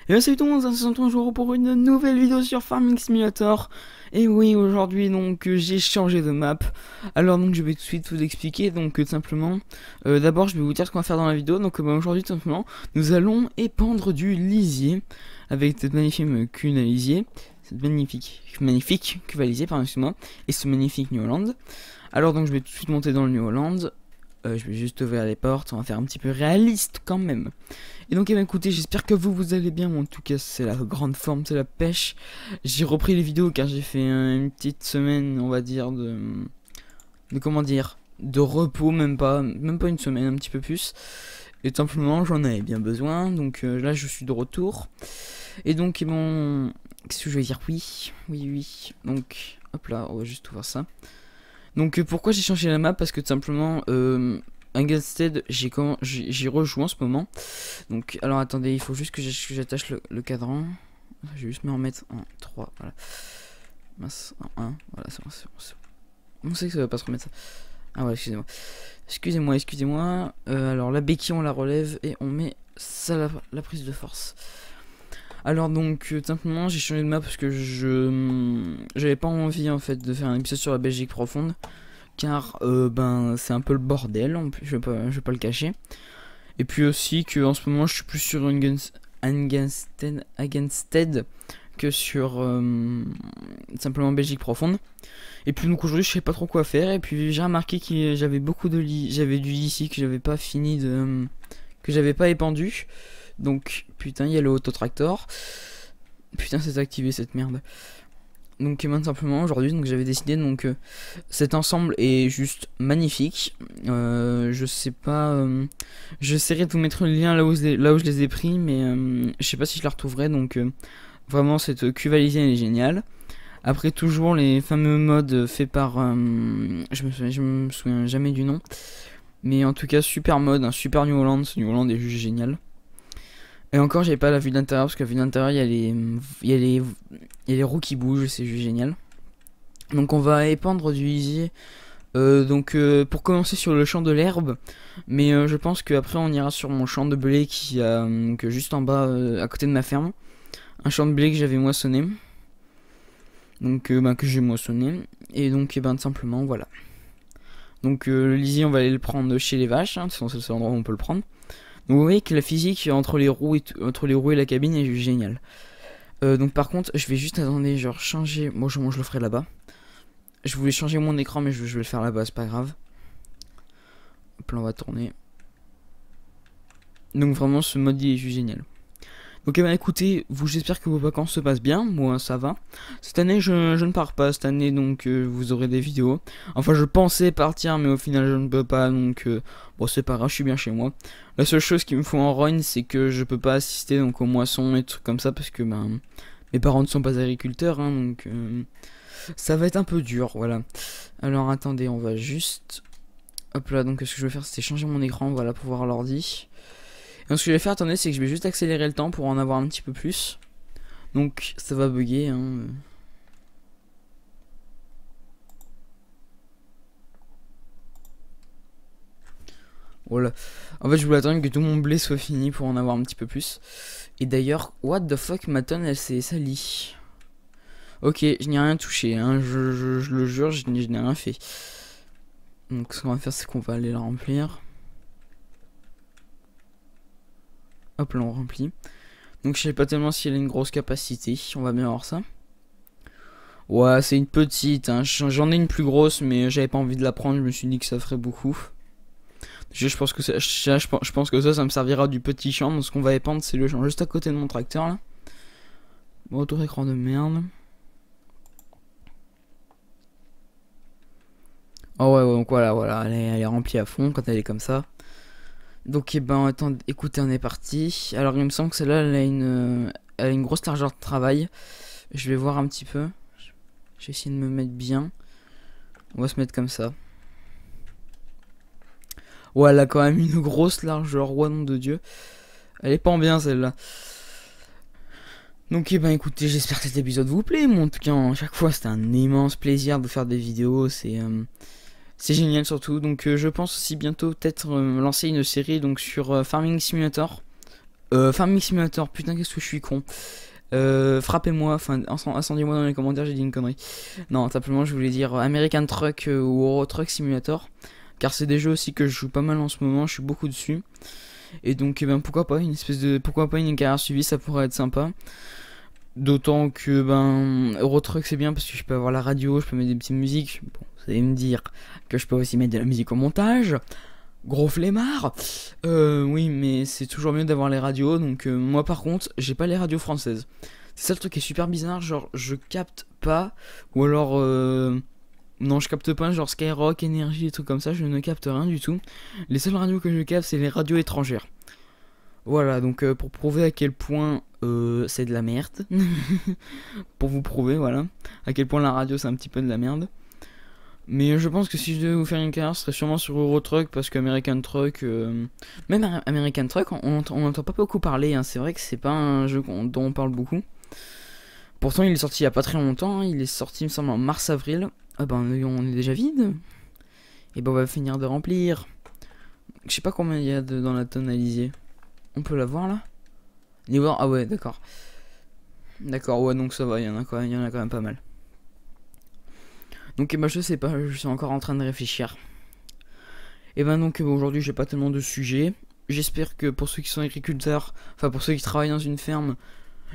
Et bien salut tout le monde, on se retrouve toujours pour une nouvelle vidéo sur Farming Simulator. Et oui, aujourd'hui donc j'ai changé de map. Alors donc je vais tout de suite vous expliquer. Donc simplement, d'abord je vais vous dire ce qu'on va faire dans la vidéo. Donc aujourd'hui tout simplement, nous allons épandre du lisier avec cette magnifique cune à lisier. Cette magnifique cuve à lisier, pardon, excuse-moi. Et ce magnifique New Holland. Alors donc je vais tout de suite monter dans le New Holland. Je vais juste ouvrir les portes, on va faire un petit peu réaliste quand même. Et donc, écoutez, j'espère que vous allez bien. Bon, en tout cas, c'est la grande forme, c'est la pêche. J'ai repris les vidéos car j'ai fait une petite semaine, on va dire, de comment dire, de repos, même pas une semaine, un petit peu plus. Et tout simplement, j'en avais bien besoin. Donc là, je suis de retour. Et donc, bon, qu'est-ce que je vais dire? Oui. Donc, hop là, on va juste ouvrir ça. Donc pourquoi j'ai changé la map? Parce que tout simplement Angelstead j'y rejoue en ce moment. Donc alors attendez, il faut juste que j'attache le cadran. Je vais juste me remettre en 3, voilà. Mince, en 1, voilà, c'est bon, on sait que ça va pas se remettre ça. Ah ouais, excusez-moi. Alors la béquille on la relève et on met ça la prise de force. Alors donc simplement j'ai changé de map parce que j'avais pas envie en fait de faire un épisode sur la Belgique profonde, car ben c'est un peu le bordel, je vais pas le cacher. Et puis aussi que en ce moment je suis plus sur Angelstead que sur simplement Belgique profonde. Et puis donc aujourd'hui je sais pas trop quoi faire, et puis j'ai remarqué que j'avais beaucoup de lits, j'avais du lit ici que j'avais pas fini de que j'avais pas épandu. Donc putain, il y a le autotractor. Putain, c'est activé cette merde. Donc et simplement aujourd'hui, donc j'avais décidé, donc cet ensemble est juste magnifique. Je sais pas, j'essaierai de vous mettre le lien là où je les ai pris, mais je sais pas si je la retrouverai. Donc vraiment cette cuve à lisier elle est géniale. Après toujours les fameux modes faits par je me souviens jamais du nom, mais en tout cas super mode, un super New Holland. Ce New Holland est juste génial. Et encore, j'avais pas la vue d'intérieur parce que la vue d'intérieur, il y a les roues qui bougent, c'est juste génial. Donc on va épandre du lisier. Pour commencer sur le champ de l'herbe, mais je pense qu'après on ira sur mon champ de blé qui a que juste en bas à côté de ma ferme. Un champ de blé que j'avais moissonné. Donc que j'ai moissonné. Et donc tout simplement voilà. Donc le lisier on va aller le prendre chez les vaches, hein, c'est le seul endroit où on peut le prendre. Donc vous voyez que la physique entre les roues et la cabine est juste géniale. Donc par contre je vais juste attendre, genre changer. Moi je le ferai là-bas. Je voulais changer mon écran mais je vais le faire là-bas, c'est pas grave. Hop là on va tourner. Donc vraiment ce mode il est juste génial. Donc écoutez, j'espère que vos vacances se passent bien, moi ça va. Cette année je ne pars pas, cette année donc vous aurez des vidéos. Enfin je pensais partir mais au final je ne peux pas, donc bon c'est pas grave, je suis bien chez moi. La seule chose qui me fout en rogne c'est que je peux pas assister donc aux moissons et trucs comme ça parce que ben mes parents ne sont pas agriculteurs, hein, donc ça va être un peu dur, voilà. Alors attendez, on va juste, hop là, donc ce que je vais faire c'est changer mon écran, voilà, pour voir l'ordi. Donc ce que je vais faire, attendez, c'est que je vais juste accélérer le temps pour en avoir un petit peu plus. Donc ça va bugger, hein. Voilà. En fait je voulais attendre que tout mon blé soit fini pour en avoir un petit peu plus. Et d'ailleurs, what the fuck, ma tonne elle s'est salie. Ok, je n'ai rien touché, hein. Je le jure, je n'ai rien fait. Donc ce qu'on va faire c'est qu'on va aller la remplir. Hop là on remplit. Donc je sais pas tellement si elle a une grosse capacité. On va bien voir ça. Ouais, c'est une petite, hein. J'en ai une plus grosse mais j'avais pas envie de la prendre. Je me suis dit que ça ferait beaucoup. Je pense que je pense que ça me servira du petit champ. Donc ce qu'on va épandre c'est le champ juste à côté de mon tracteur là. Bon, autre écran de merde. Oh ouais, donc voilà, elle est remplie à fond quand elle est comme ça. Donc attendez, écoutez, on est parti. Alors il me semble que celle-là elle a une grosse largeur de travail. Je vais voir un petit peu. Je vais essayer de me mettre bien. On va se mettre comme ça. Ouais, elle a quand même une grosse largeur, ouais, nom de Dieu. Elle est pas en bien celle-là. Donc écoutez, j'espère que cet épisode vous plaît. Moi en tout cas, à chaque fois c'était un immense plaisir de faire des vidéos. C'est génial surtout. Donc je pense aussi bientôt peut-être lancer une série donc sur Farming Simulator. Farming Simulator, putain qu'est-ce que je suis con. Frappez-moi, enfin incendiez-moi dans les commentaires, j'ai dit une connerie. Non, simplement je voulais dire American Truck ou Euro Truck Simulator, car c'est des jeux aussi que je joue pas mal en ce moment, je suis beaucoup dessus. Et donc, eh ben, pourquoi pas une carrière suivie, ça pourrait être sympa. D'autant que, ben, Euro Truck c'est bien parce que je peux avoir la radio, je peux mettre des petites musiques. Bon, vous allez me dire que je peux aussi mettre de la musique au montage. Gros flemmard. Oui, mais c'est toujours mieux d'avoir les radios. Donc, moi par contre, j'ai pas les radios françaises. C'est ça le truc qui est super bizarre. Genre, je capte pas. Ou alors, non, je capte pas. Genre Skyrock, Énergie, des trucs comme ça. Je ne capte rien du tout. Les seules radios que je capte, c'est les radios étrangères. Voilà, donc pour prouver à quel point c'est de la merde. Pour vous prouver, voilà. À quel point la radio, c'est un petit peu de la merde. Mais je pense que si je devais vous faire une carrière, ce serait sûrement sur Euro Truck, parce qu'American Truck, même American Truck, on n'entend pas beaucoup parler, hein. C'est vrai que c'est pas un jeu dont on parle beaucoup. Pourtant, il est sorti il y a pas très longtemps, hein. Il est sorti, il me semble, en mars-avril. Ah ben, on est déjà vide. Et ben, on va finir de remplir. Je sais pas combien il y a dans la tonne Alizé. On peut la voir là? Niveau... Ah ouais, d'accord. D'accord, ouais, donc ça va, il y en a quand même pas mal. Donc eh ben, je sais pas, je suis encore en train de réfléchir. Et ben donc aujourd'hui j'ai pas tellement de sujets. J'espère que pour ceux qui sont agriculteurs, enfin pour ceux qui travaillent dans une ferme,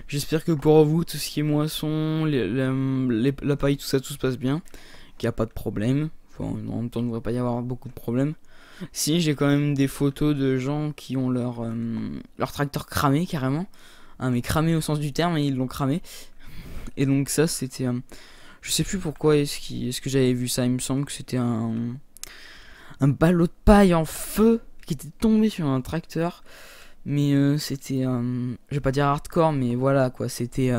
j'espère que pour vous tout ce qui est moisson, la paille, tout ça, tout se passe bien. Qu'il n'y a pas de problème. Enfin, en même temps il ne devrait pas y avoir beaucoup de problèmes. Si, j'ai quand même des photos de gens qui ont leur tracteur cramé carrément. Hein, mais cramé au sens du terme, et ils l'ont cramé. Et donc ça c'était... je sais plus pourquoi est-ce que j'avais vu ça. Il me semble que c'était un ballot de paille en feu qui était tombé sur un tracteur. Mais c'était... je vais pas dire hardcore, mais voilà quoi. C'était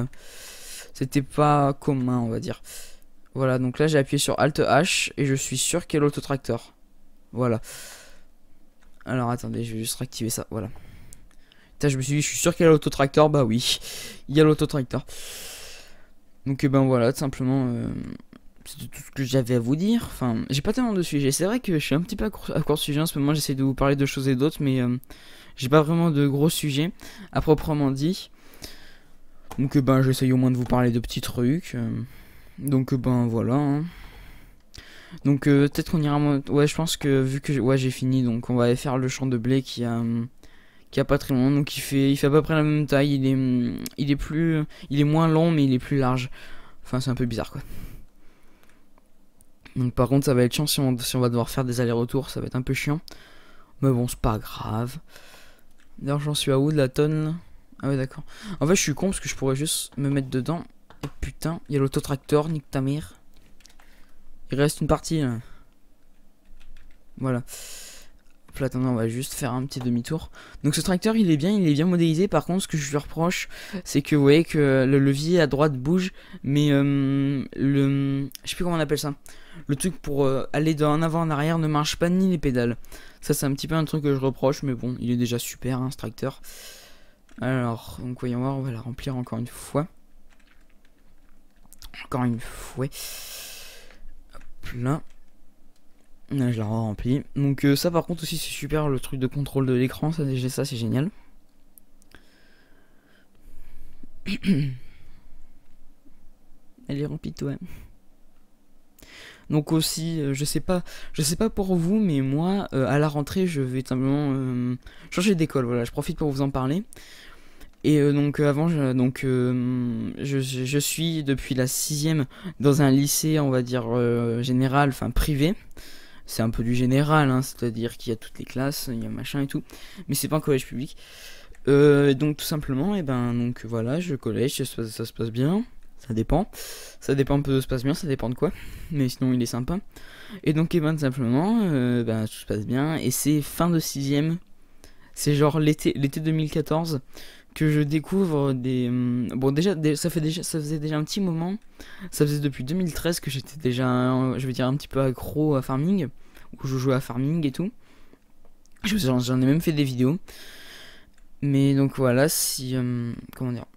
pas commun, on va dire. Voilà, donc là j'ai appuyé sur Alt H et je suis sûr qu'il y a l'autotracteur. Voilà. Alors attendez, je vais juste réactiver ça, voilà. Putain, je me suis dit, je suis sûr qu'il y a l'autotracteur. Bah oui, il y a l'autotracteur. Donc ben voilà, tout simplement, c'était tout ce que j'avais à vous dire. Enfin, j'ai pas tellement de sujets. C'est vrai que je suis un petit peu à court de sujets en ce moment. J'essaie de vous parler de choses et d'autres, mais j'ai pas vraiment de gros sujets à proprement dit. Donc ben j'essaye au moins de vous parler de petits trucs. Donc ben voilà. Hein. Donc peut-être qu'on ira... Ouais, je pense que vu que ouais, j'ai fini, donc on va aller faire le champ de blé qui a pas très loin. Donc il fait à peu près la même taille. Il est moins long, mais il est plus large. Enfin, c'est un peu bizarre quoi. Donc par contre ça va être chiant si on va devoir faire des allers-retours, ça va être un peu chiant. Mais bon, c'est pas grave. D'ailleurs j'en suis à où de la tonne là? Ah ouais, d'accord. En fait je suis con parce que je pourrais juste me mettre dedans. Et putain, il y a l'autotracteur, nique ta mère. Il reste une partie là. Voilà. Là, attendez, on va juste faire un petit demi-tour. Donc ce tracteur il est bien modélisé. Par contre ce que je lui reproche, c'est que vous voyez que le levier à droite bouge. Mais je sais plus comment on appelle ça. Le truc pour aller en avant en arrière ne marche pas, ni les pédales. Ça c'est un petit peu un truc que je reproche. Mais bon, il est déjà super hein, ce tracteur. Alors, donc voyons voir, on va la remplir encore une fois. Encore une fois. Hop là. Là, je la remplis. Donc ça par contre aussi c'est super, le truc de contrôle de l'écran, ça déjà ça c'est génial. Elle est remplie toi. Donc aussi je sais pas pour vous, mais moi à la rentrée je vais simplement changer d'école. Voilà, je profite pour vous en parler. Et donc avant je suis depuis la 6ème dans un lycée on va dire général, enfin privé. C'est un peu du général, hein, c'est-à-dire qu'il y a toutes les classes, il y a machin et tout, mais c'est pas un collège public. Donc tout simplement, et ben donc voilà, je collège, ça se passe bien, ça dépend un peu de se passe bien, ça dépend de quoi, mais sinon il est sympa. Et donc et ben tout simplement, ben, tout se passe bien, et c'est fin de 6ème, c'est genre l'été 2014 que je découvre des... Bon déjà, ça faisait déjà un petit moment. Ça faisait depuis 2013 que j'étais déjà, je vais dire, un petit peu accro à Farming. Où je jouais à Farming et tout. J'en ai même fait des vidéos. Mais donc voilà, si... comment dire...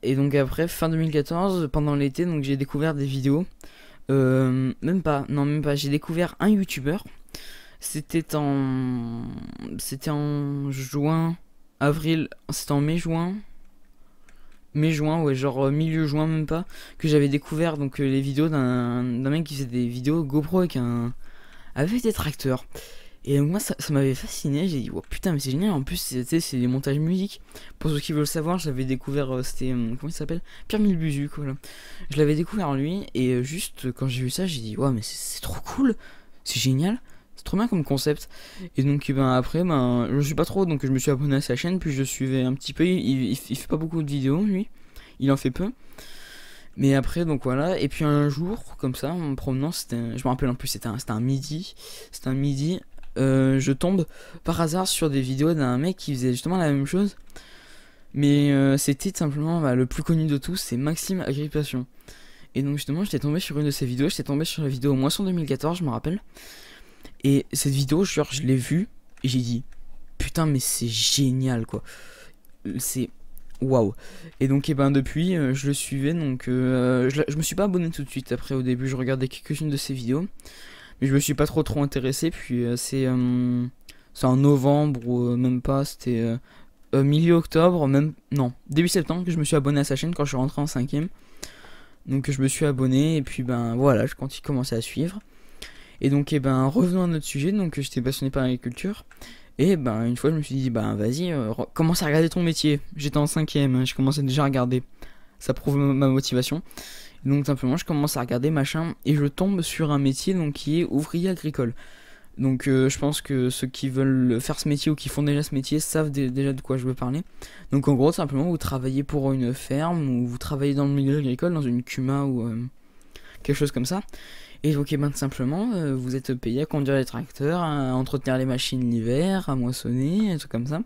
Et donc après, fin 2014, pendant l'été, donc j'ai découvert des vidéos. Même pas, j'ai découvert un YouTuber. C'était en juin... avril, c'était en mai-juin. Mai-juin, ouais, genre milieu juin même pas, que j'avais découvert donc les vidéos d'un mec qui faisait des vidéos GoPro avec des tracteurs. Et donc moi ça m'avait fasciné, j'ai dit oh, putain mais c'est génial, en plus c'est des montages musique. Pour ceux qui veulent le savoir, je l'avais découvert, c'était comment il s'appelle, Pierre Milbuzuc, voilà. Je l'avais découvert lui et juste quand j'ai vu ça j'ai dit ouais mais c'est trop cool, c'est génial, c'est trop bien comme concept. Et donc ben après ben je suis pas trop, donc je me suis abonné à sa chaîne, puis je suivais un petit peu, il fait pas beaucoup de vidéos lui, il en fait peu. Mais après donc voilà, et puis un jour comme ça en me promenant, je me rappelle en plus c'était un midi, je tombe par hasard sur des vidéos d'un mec qui faisait justement la même chose, mais c'était simplement bah, le plus connu de tous, c'est Maxime Agrippation. Et donc justement j'étais tombé sur une de ses vidéos, j'étais tombé sur la vidéo Moisson 2014 je me rappelle. Et cette vidéo genre je l'ai vue et j'ai dit putain mais c'est génial quoi, c'est waouh. Et donc et ben depuis je le suivais, donc je me suis pas abonné tout de suite. Après au début je regardais quelques-unes de ses vidéos, mais je me suis pas trop intéressé. Puis c'est en novembre ou même pas, c'était milieu octobre, même non début septembre que je me suis abonné à sa chaîne quand je suis rentré en 5ème. Donc je me suis abonné et puis ben voilà, je continue commencer à suivre. Et donc et ben revenons à notre sujet, donc j'étais passionné par l'agriculture. Et ben une fois je me suis dit bah vas-y commence à regarder ton métier. J'étais en 5ème, hein, je commençais déjà à regarder. Ça prouve ma motivation. Et donc simplement je commence à regarder machin et je tombe sur un métier donc qui est ouvrier agricole. Donc je pense que ceux qui veulent faire ce métier ou qui font déjà ce métier savent déjà de quoi je veux parler. Donc en gros simplement vous travaillez pour une ferme ou vous travaillez dans le milieu agricole, dans une cuma ou quelque chose comme ça. Et donc ben, simplement vous êtes payé à conduire les tracteurs, à entretenir les machines l'hiver, à moissonner, un truc comme ça.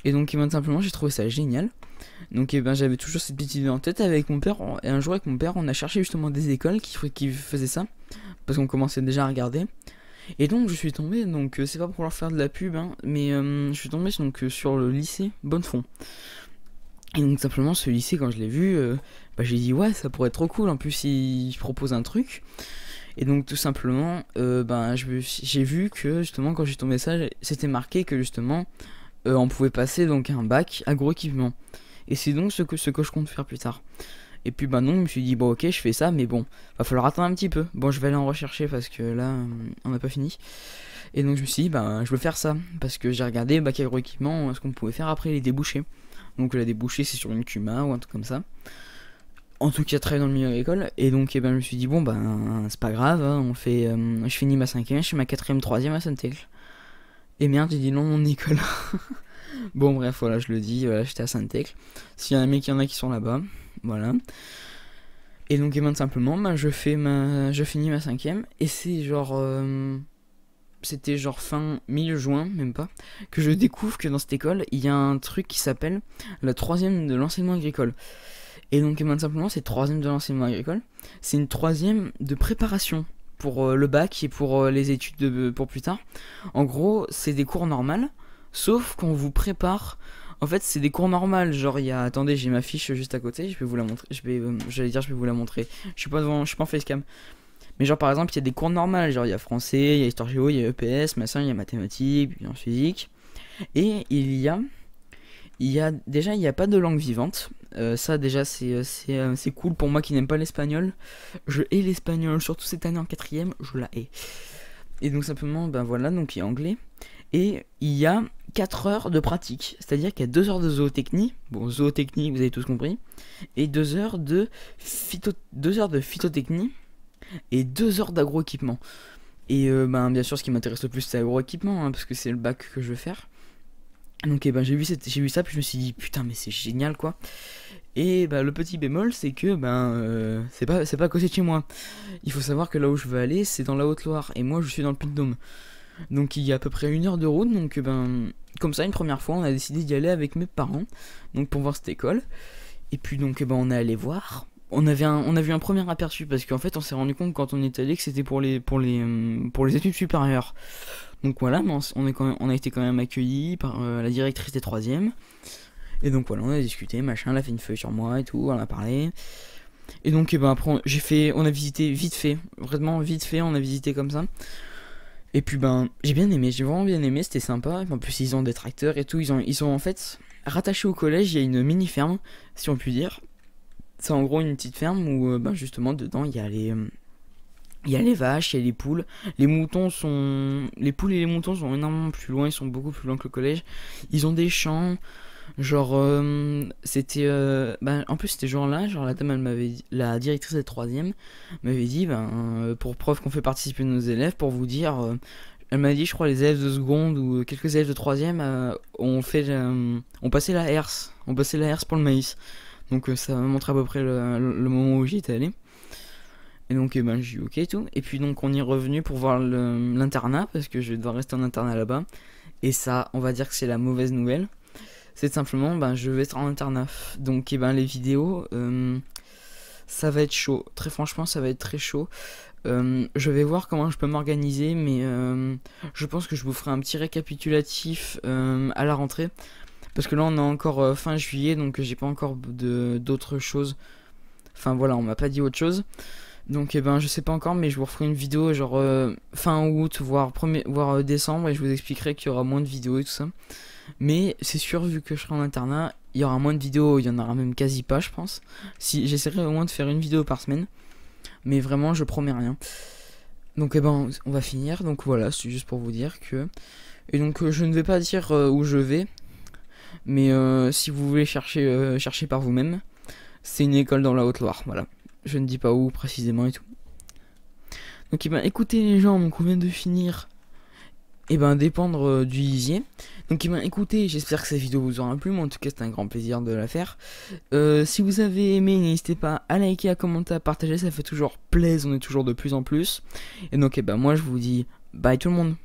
Et donc ben, simplement j'ai trouvé ça génial. Donc ben, j'avais toujours cette petite idée en tête avec mon père. Et un jour avec mon père on a cherché justement des écoles qui faisaient ça, parce qu'on commençait déjà à regarder. Et donc je suis tombé, donc c'est pas pour leur faire de la pub hein, mais je suis tombé donc, sur le lycée Bonnefond. Et donc simplement ce lycée quand je l'ai vu, bah, j'ai dit ouais ça pourrait être trop cool, en plus il propose un truc. Et donc tout simplement ben, j'ai vu que justement quand j'ai tombé ça c'était marqué que justement on pouvait passer donc un bac agroéquipement. Et c'est donc ce que je compte faire plus tard. Et puis bah non, je me suis dit bon ok je fais ça, mais bon va falloir attendre un petit peu. Bon je vais aller en rechercher parce que là on n'a pas fini. Et donc je me suis dit bah je veux faire ça, parce que j'ai regardé bac agroéquipement ce qu'on pouvait faire après les débouchés. Donc la débouchée c'est sur une cuma ou un truc comme ça. En tout cas travailler dans le milieu agricole. Et donc eh ben, je me suis dit bon ben c'est pas grave hein, on fait je finis ma 5ème, je fais ma 4ème, 3ème à Saint-Écle. Et merde j'ai dit non mon école. Bon bref voilà je le dis, voilà, j'étais à Saint-Écle. S'il y a un mec, il y en a qui sont là-bas. Voilà. Et donc et ben simplement ben, je finis ma 5ème. Et c'est genre c'était genre fin milieu juin, même pas, que je découvre que dans cette école il y a un truc qui s'appelle la 3ème de l'enseignement agricole. Et donc simplement cette 3ème de l'enseignement agricole, c'est une 3ème de préparation pour le bac et pour les études pour plus tard. En gros c'est des cours normales, sauf qu'on vous prépare. En fait c'est des cours normales, genre il y a, attendez j'ai ma fiche juste à côté, je vais vous la montrer, je vais vous la montrer, je suis pas en facecam. Mais genre par exemple il y a des cours normales, genre il y a français, il y a histoire géo, il y a EPS, machin, il y a mathématiques, puis en physique. Et il y a déjà il n'y a pas de langue vivante. Ça déjà c'est cool pour moi qui n'aime pas l'espagnol. Je hais l'espagnol, surtout cette année en 4ème, je la hais. Et donc simplement ben voilà, donc il y a anglais. Et il y a 4 heures de pratique, c'est-à-dire qu'il y a 2 heures de zootechnie, bon zootechnie vous avez tous compris, et 2 heures de phytotechnie, et 2 heures d'agroéquipement. Et ben bien sûr ce qui m'intéresse le plus c'est l'agroéquipement hein, parce que c'est le bac que je veux faire. Donc ben j'ai vu ça puis je me suis dit putain mais c'est génial quoi. Et ben le petit bémol c'est que ben c'est pas à côté de chez moi. Il faut savoir que là où je veux aller c'est dans la Haute-Loire et moi je suis dans le Puy-de-Dôme. Donc il y a à peu près 1 heure de route, donc ben comme ça une première fois on a décidé d'y aller avec mes parents, donc pour voir cette école. Et puis donc ben on est allé voir. On a vu un premier aperçu parce qu'en fait on s'est rendu compte quand on est allé que c'était pour les études supérieures. Donc voilà, on a été quand même accueillis par la directrice des 3ème. Et donc voilà, on a discuté, machin, elle a fait une feuille sur moi et tout, on a parlé. Et donc ben après on a visité vite fait, vraiment vite fait, on a visité comme ça. Et puis ben j'ai bien aimé, j'ai vraiment bien aimé, c'était sympa. En plus ils ont des tracteurs et tout, ils sont en fait rattachés au collège, il y a une mini ferme, si on peut dire. C'est en gros une petite ferme où ben justement dedans il y a les vaches, il y a les poules. Les poules et les moutons sont énormément plus loin, ils sont beaucoup plus loin que le collège. Ils ont des champs, genre c'était en plus c'était genre là, genre la dame elle m'avait la directrice de troisième m'avait dit pour preuve qu'on fait participer nos élèves, pour vous dire elle m'a dit, je crois, les élèves de seconde ou quelques élèves de troisième ont passé la herse, pour le maïs. Donc ça m'a montré à peu près le moment où j'y étais allé. Et donc j'ai eu ok et tout. Et puis donc on y est revenu pour voir l'internat, parce que je vais devoir rester en internat là-bas. Et ça, on va dire que c'est la mauvaise nouvelle. C'est simplement, je vais être en internat. Donc les vidéos, ça va être chaud. Très franchement, ça va être très chaud. Je vais voir comment je peux m'organiser, mais je pense que je vous ferai un petit récapitulatif à la rentrée. Parce que là on est encore fin juillet, donc j'ai pas encore d'autres choses. Enfin voilà, on m'a pas dit autre chose. Donc je sais pas encore, mais je vous referai une vidéo genre fin août, voire décembre, et je vous expliquerai qu'il y aura moins de vidéos et tout ça. Mais c'est sûr, vu que je serai en internat, il y aura moins de vidéos, il y en aura même quasi pas, je pense. Si j'essaierai au moins de faire une vidéo par semaine, mais vraiment je promets rien. Donc on va finir. Donc voilà, c'est juste pour vous dire que... Et donc je ne vais pas dire où je vais, mais si vous voulez chercher par vous-même, c'est une école dans la Haute-Loire, voilà. Je ne dis pas où précisément et tout. Donc écoutez les gens, donc on vient de finir dépendre du lisier. Donc écoutez, j'espère que cette vidéo vous aura plu, mais en tout cas c'était un grand plaisir de la faire. Si vous avez aimé, n'hésitez pas à liker, à commenter, à partager, ça fait toujours plaisir, on est toujours de plus en plus. Et donc moi je vous dis bye tout le monde.